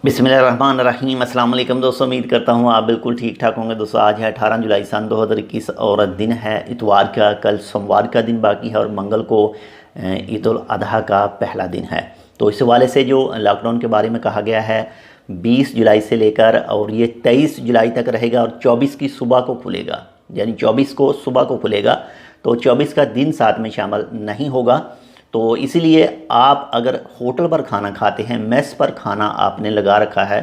बिस्मिल्लाहिर्रहमानिर्रहीम। अस्सलाम वालेकुम दोस्तों, उम्मीद करता हूँ आप बिल्कुल ठीक ठाक होंगे। दोस्तों आज है 18 जुलाई सन 2021 और दिन है इतवार का। कल सोमवार का दिन बाकी है और मंगल को ईद उल अजहा का पहला दिन है। तो इस हवाले से जो लॉकडाउन के बारे में कहा गया है 20 जुलाई से लेकर और ये 23 जुलाई तक रहेगा और 24 की सुबह को खुलेगा, यानी 24 को सुबह को खुलेगा। तो 24 का दिन साथ में शामिल नहीं होगा। तो इसीलिए आप अगर होटल पर खाना खाते हैं, मेस पर खाना आपने लगा रखा है,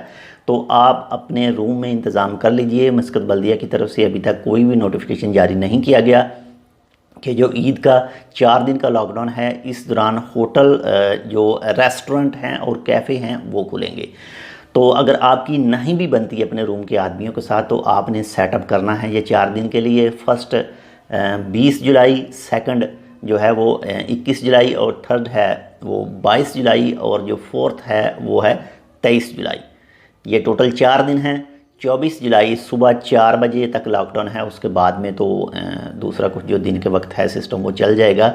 तो आप अपने रूम में इंतज़ाम कर लीजिए। मस्कत बल्दिया की तरफ से अभी तक कोई भी नोटिफिकेशन जारी नहीं किया गया कि जो ईद का 4 दिन का लॉकडाउन है इस दौरान होटल जो रेस्टोरेंट हैं और कैफ़े हैं वो खुलेंगे। तो अगर आपकी नहीं भी बनती है अपने रूम के आदमियों के साथ तो आपने सेटअप करना है ये 4 दिन के लिए। फर्स्ट 20 जुलाई, सेकंड जो है वो 21 जुलाई और थर्ड है वो 22 जुलाई और जो फोर्थ है वो है 23 जुलाई। ये टोटल 4 दिन हैं। 24 जुलाई सुबह 4 बजे तक लॉकडाउन है, उसके बाद में तो दूसरा कुछ जो दिन के वक्त है सिस्टम वो चल जाएगा।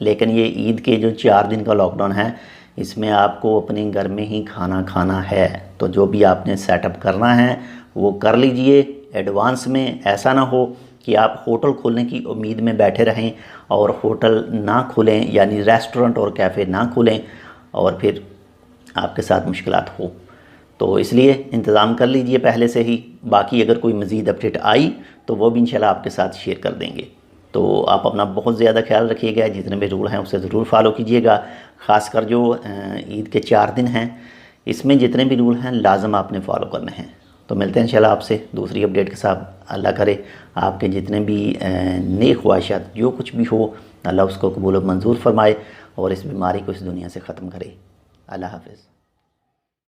लेकिन ये ईद के जो 4 दिन का लॉकडाउन है इसमें आपको अपने घर में ही खाना खाना है। तो जो भी आपने सेटअप करना है वो कर लीजिए एडवांस में। ऐसा ना हो कि आप होटल खोलने की उम्मीद में बैठे रहें और होटल ना खुलें, यानी रेस्टोरेंट और कैफ़े ना खुलें और फिर आपके साथ मुश्किलात हो। तो इसलिए इंतज़ाम कर लीजिए पहले से ही। बाकी अगर कोई मज़ीद अपडेट आई तो वो भी इंशाल्लाह आपके साथ शेयर कर देंगे। तो आप अपना बहुत ज़्यादा ख्याल रखिएगा, जितने भी रूल हैं उसे ज़रूर फॉलो कीजिएगा। ख़ासकर जो ईद के 4 दिन हैं इसमें जितने भी रूल हैं लाजम आपने फॉलो करने हैं। तो मिलते हैं इंशाल्लाह आपसे दूसरी अपडेट के साथ। अल्लाह करे आपके जितने भी नेक ख्वाहिशात जो कुछ भी हो अल्लाह उसको कबूल मंजूर फरमाए और इस बीमारी को इस दुनिया से ख़त्म करे। अल्लाह हाफ़िज़।